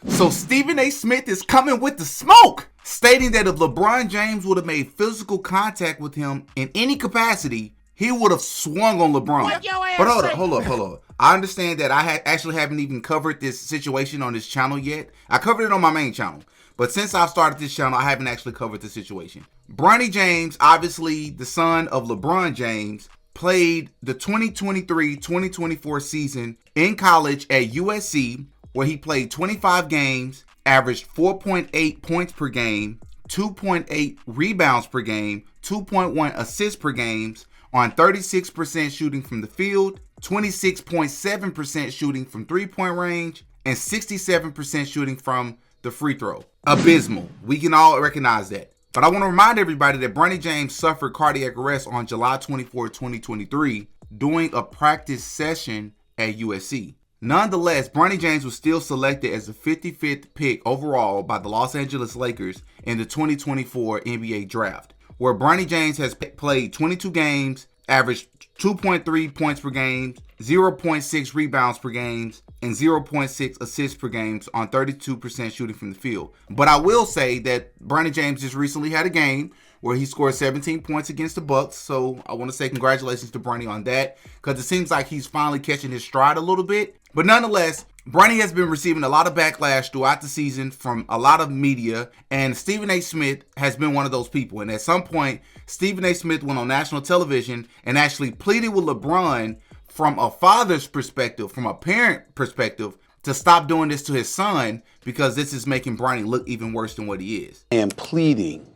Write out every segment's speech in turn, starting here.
So Stephen A. Smith is coming with the smoke, stating that if LeBron James would have made physical contact with him in any capacity, he would have swung on LeBron. But hold up. I understand that I actually haven't even covered this situation on this channel yet. I covered it on my main channel. But since I've started this channel, I haven't actually covered the situation. Bronny James, obviously the son of LeBron James, played the 2023-2024 season in college at USC, where he played 25 games, averaged 4.8 points per game, 2.8 rebounds per game, 2.1 assists per game, on 36% shooting from the field, 26.7% shooting from three-point range, and 67% shooting from the free throw. Abysmal. We can all recognize that. But I want to remind everybody that Bronny James suffered cardiac arrest on July 24, 2023 during a practice session at USC. Nonetheless, Bronny James was still selected as the 55th pick overall by the Los Angeles Lakers in the 2024 NBA draft, where Bronny James has played 22 games, averaged 2.3 points per game, 0.6 rebounds per game, and 0.6 assists per game on 32% shooting from the field. But I will say that Bronny James just recently had a game where he scored 17 points against the Bucks. So I want to say congratulations to Bronny on that, because it seems like he's finally catching his stride a little bit. But nonetheless, Bronny has been receiving a lot of backlash throughout the season from a lot of media, and Stephen A. Smith has been one of those people. And at some point, Stephen A. Smith went on national television and actually pleaded with LeBron from a father's perspective, from a parent perspective, to stop doing this to his son, because this is making Bronny look even worse than what he is. I am pleading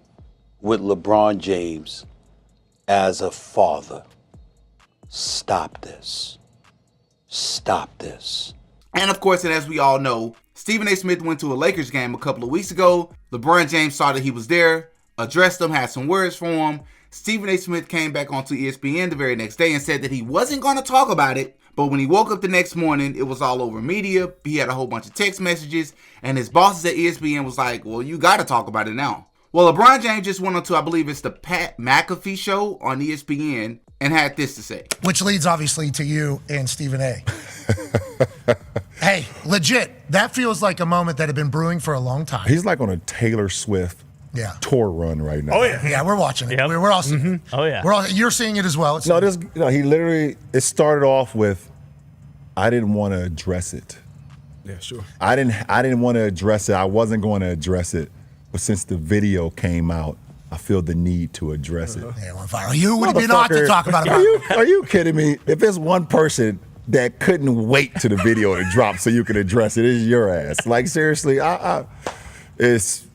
with LeBron James as a father. Stop this. Stop this. And of course, and as we all know, Stephen A. Smith went to a Lakers game a couple of weeks ago. LeBron James saw that he was there, addressed him, had some words for him. Stephen A. Smith came back onto ESPN the very next day and said that he wasn't going to talk about it. But when he woke up the next morning, it was all over media. He had a whole bunch of text messages, and his bosses at ESPN was like, well, you got to talk about it now. Well, LeBron James just went on to, I believe it's the Pat McAfee show on ESPN, and had this to say. Which leads obviously to you and Stephen A. Hey, legit, that feels like a moment that had been brewing for a long time. He's like on a Taylor Swift tour run right now. Oh yeah, yeah, we're watching it. Yep. We're all seeing it. Oh yeah, you're seeing it as well. He literally, it started off with, I didn't want to address it. Yeah, sure. I didn't want to address it. I wasn't going to address it, but since the video came out, I feel the need to address it. Yeah, on fire. You would be not to talk about it. Are you kidding me? If there's one person that couldn't wait to the video to drop so you could address it, it's your ass. Like seriously, it's,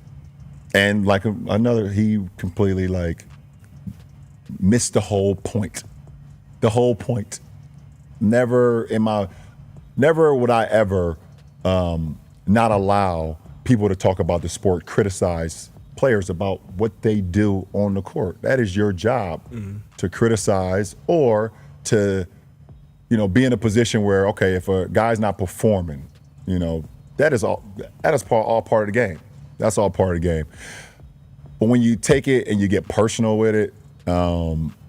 and like another, he completely like missed the whole point. The whole point. Never would I ever not allow people to talk about the sport, criticize players about what they do on the court. That is your job, to criticize or to, be in a position where, okay, if a guy's not performing, that is all part of the game. That's all part of the game. But when you take it and you get personal with it,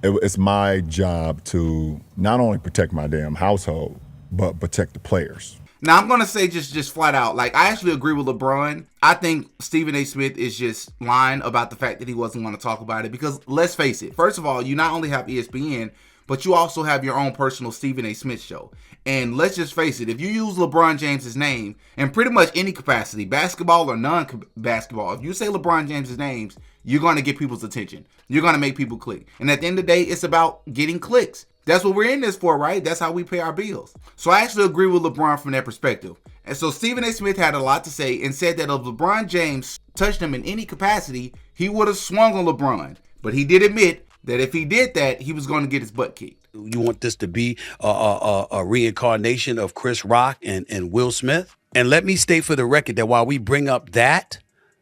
it's my job to not only protect my damn household, but protect the players. Now, I'm going to say just flat out, like, I actually agree with LeBron. I think Stephen A. Smith is just lying about the fact that he wasn't going to talk about it, because let's face it. First of all, you not only have ESPN, but you also have your own personal Stephen A. Smith show. And let's just face it, if you use LeBron James's name in pretty much any capacity, basketball or non-basketball, if you say LeBron James's names, you're going to get people's attention. You're going to make people click. And at the end of the day, it's about getting clicks. That's what we're in this for, right? That's how we pay our bills. So I actually agree with LeBron from that perspective. And so Stephen A. Smith had a lot to say and said that if LeBron James touched him in any capacity, he would have swung on LeBron. But he did admit that if he did that, he was going to get his butt kicked. You want this to be a reincarnation of Chris Rock and Will Smith? And let me state for the record that while we bring up that,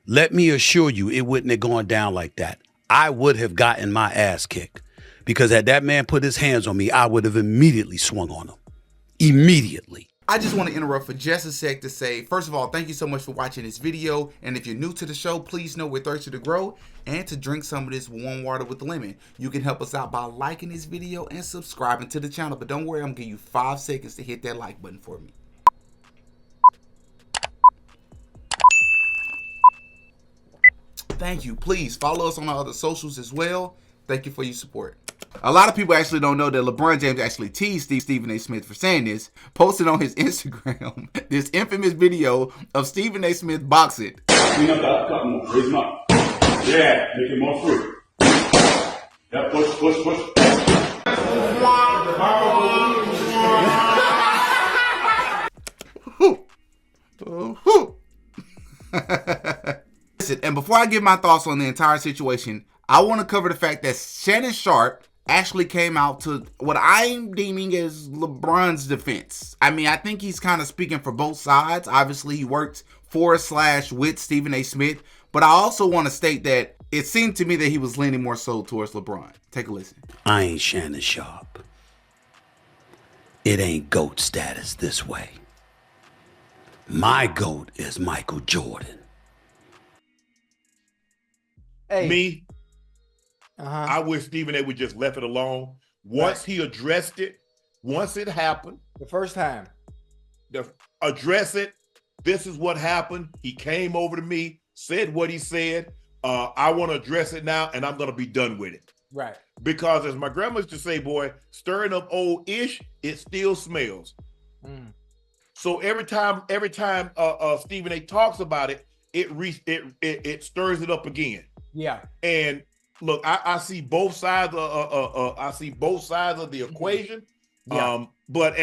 let me assure you it wouldn't have gone down like that. I would have gotten my ass kicked. Because had that man put his hands on me, I would have immediately swung on him. Immediately. I just want to interrupt for just a sec to say, first of all, thank you so much for watching this video. And if you're new to the show, please know we're thirsty to grow and to drink some of this warm water with lemon. You can help us out by liking this video and subscribing to the channel. But don't worry, I'm going to give you 5 seconds to hit that like button for me. Thank you. Please follow us on our other socials as well. Thank you for your support. A lot of people actually don't know that LeBron James actually teased Stephen A. Smith for saying this, posted on his Instagram this infamous video of Stephen A. Smith boxing. Clean up that cup more. Raise him up. Yeah, make it more free. Yeah, push. Listen, and before I give my thoughts on the entire situation, I want to cover the fact that Shannon Sharpe actually came out to what I'm deeming as LeBron's defense. I mean, I think he's kind of speaking for both sides. Obviously, he worked for/with Stephen A. Smith, but I also want to state that it seemed to me that he was leaning more so towards LeBron. Take a listen. I ain't Shannon Sharpe. It ain't GOAT status this way. My GOAT is Michael Jordan. Hey. Me, I wish Stephen A. would just left it alone. Once he addressed it, once it happened. The first time. Address it. This is what happened. He came over to me, said what he said. I want to address it now, and I'm going to be done with it. Right. Because as my grandma used to say, boy, stirring up old ish, it still smells. So every time Stephen A. talks about it, it stirs it up again. Yeah. And look, I see both sides. I see both sides of the equation. Yeah. But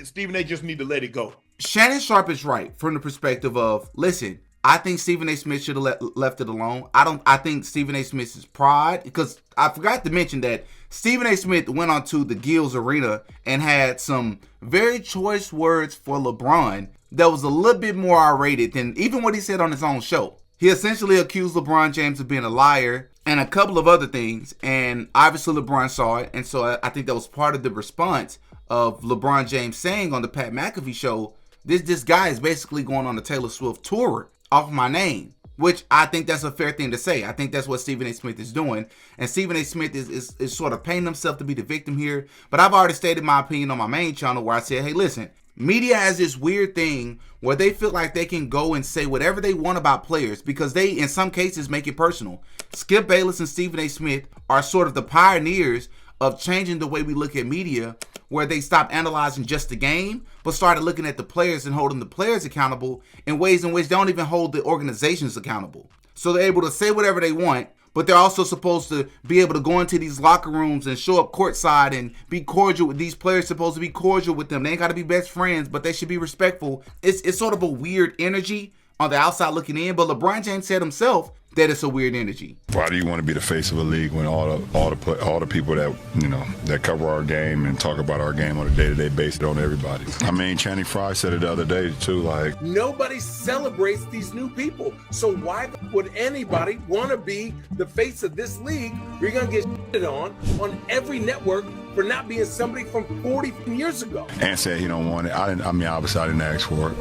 Stephen A. just need to let it go. Shannon Sharpe is right from the perspective of, listen, I think Stephen A. Smith should have left it alone. I think Stephen A. Smith's pride, because I forgot to mention that Stephen A. Smith went onto the Gills Arena and had some very choice words for LeBron that was a little bit more R-rated than even what he said on his own show. He essentially accused LeBron James of being a liar and a couple of other things, and obviously LeBron saw it, and so I think that was part of the response of LeBron James saying on the Pat McAfee show, this guy is basically going on a Taylor Swift tour off my name, which I think that's a fair thing to say. I think that's what Stephen A. Smith is doing, and Stephen A. Smith is sort of painting himself to be the victim here, but I've already stated my opinion on my main channel where I said, hey, listen, media has this weird thing where they feel like they can go and say whatever they want about players because they, in some cases, make it personal. Skip Bayless and Stephen A. Smith are sort of the pioneers of changing the way we look at media, where they stopped analyzing just the game, but started looking at the players and holding the players accountable in ways in which they don't even hold the organizations accountable. So they're able to say whatever they want, but they're also supposed to be able to go into these locker rooms and show up courtside and be cordial with these players. Supposed to be cordial with them. They ain't got to be best friends, but they should be respectful. It's sort of a weird energy on the outside looking in, but LeBron James said himself that it's a weird energy. Why do you want to be the face of a league when all the people that that cover our game and talk about our game on a day-to-day basis on everybody? I mean, Channing Frye said it the other day too. Like, nobody celebrates these new people, so why would anybody want to be the face of this league? You're gonna get shitted on every network for not being somebody from 40 years ago. And said he don't want it. Obviously I didn't ask for it,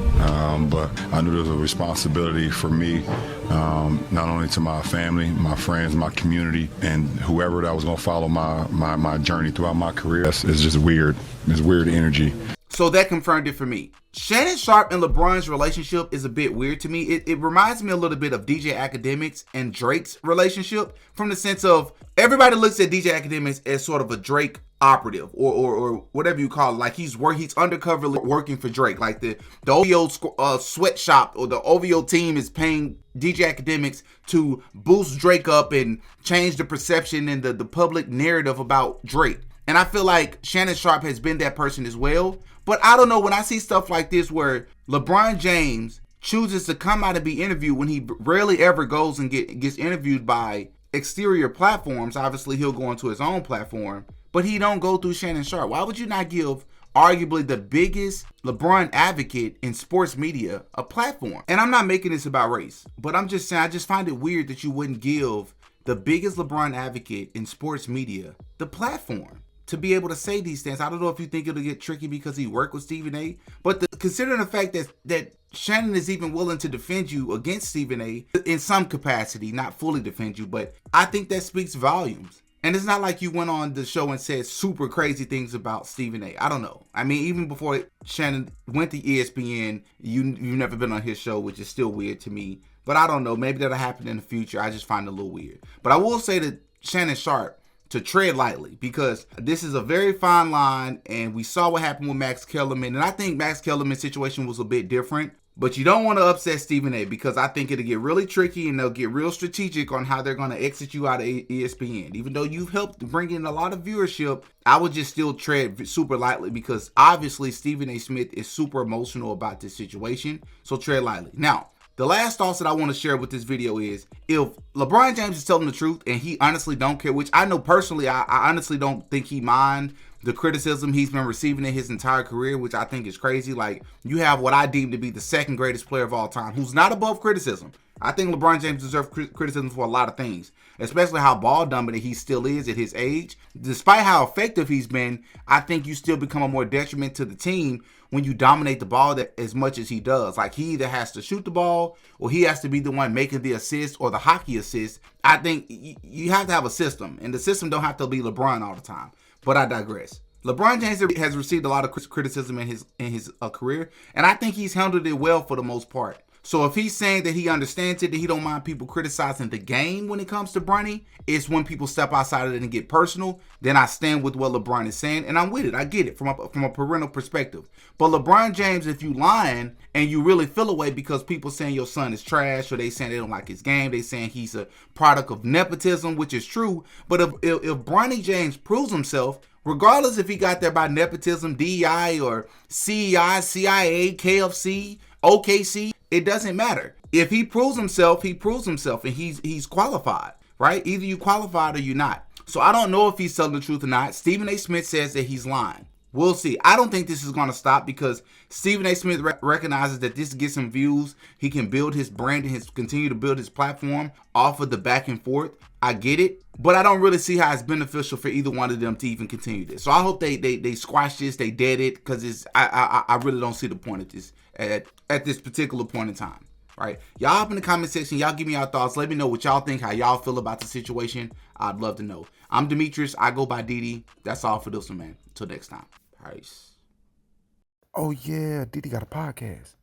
but I knew there was a responsibility for me, not only to my family, my friends, my community, and whoever that was going to follow my journey throughout my career. It's just weird. It's weird energy. So that confirmed it for me. Shannon Sharpe and LeBron's relationship is a bit weird to me. It reminds me a little bit of DJ Academics and Drake's relationship, from the sense of everybody looks at DJ Academics as sort of a Drake operative or whatever you call it. Like he's undercover working for Drake. Like the OVO sweatshop or the OVO team is paying DJ Academics to boost Drake up and change the perception and the public narrative about Drake. And I feel like Shannon Sharpe has been that person as well. But I don't know, when I see stuff like this where LeBron James chooses to come out and be interviewed when he rarely ever goes and gets interviewed by exterior platforms. Obviously, he'll go onto his own platform, but he don't go through Shannon Sharpe. Why would you not give arguably the biggest LeBron advocate in sports media a platform? And I'm not making this about race, but I'm just saying I just find it weird that you wouldn't give the biggest LeBron advocate in sports media the platform to be able to say these things. I don't know if you think it'll get tricky because he worked with Stephen A. But considering the fact that Shannon is even willing to defend you against Stephen A. in some capacity, not fully defend you, but I think that speaks volumes. And it's not like you went on the show and said super crazy things about Stephen A. I don't know. I mean, even before Shannon went to ESPN, you've never been on his show, which is still weird to me. But I don't know. Maybe that'll happen in the future. I just find it a little weird. But I will say to Shannon Sharpe to tread lightly, because this is a very fine line, and we saw what happened with Max Kellerman. And I think Max Kellerman's situation was a bit different. But you don't want to upset Stephen A, because I think it'll get really tricky and they'll get real strategic on how they're going to exit you out of ESPN. Even though you've helped bring in a lot of viewership, I would just still tread super lightly, because obviously Stephen A. Smith is super emotional about this situation. So tread lightly. Now, the last thoughts that I want to share with this video is, if LeBron James is telling the truth and he honestly don't care, which I know personally, I honestly don't think he mind the criticism he's been receiving in his entire career, which I think is crazy. Like, you have what I deem to be the second greatest player of all time, who's not above criticism. I think LeBron James deserves criticism for a lot of things, especially how ball dominant he still is at his age. Despite how effective he's been, I think you still become a more detriment to the team when you dominate the ball as much as he does. Like, he either has to shoot the ball or he has to be the one making the assist or the hockey assist. I think you have to have a system, and the system don't have to be LeBron all the time. But I digress. LeBron James has received a lot of criticism in his career, and I think he's handled it well for the most part. So if he's saying that he understands it, that he don't mind people criticizing the game when it comes to Bronny, it's when people step outside of it and get personal, then I stand with what LeBron is saying, and I'm with it. I get it from a parental perspective. But LeBron James, if you lying and you really feel away because people saying your son is trash, or they saying they don't like his game, they saying he's a product of nepotism, which is true. But if Bronny James proves himself, regardless if he got there by nepotism, DEI, or CEI, CIA, KFC, OKC, it doesn't matter. If he proves himself, he proves himself, and he's qualified, right? Either you qualified or you're not. So I don't know if he's telling the truth or not. Stephen A. Smith says that he's lying. We'll see. I don't think this is going to stop, because Stephen A. Smith recognizes that this gets him views. He can build his brand and continue to build his platform off of the back and forth. I get it, but I don't really see how it's beneficial for either one of them to even continue this. So I hope they squash this, they dead it, because I really don't see the point of this at this particular point in time. Right? Y'all up in the comment section, y'all give me your thoughts. Let me know what y'all think, how y'all feel about the situation. I'd love to know. I'm Demetrius. I go by DD. That's all for this one, man. Until next time. Peace. Oh yeah, DD got a podcast.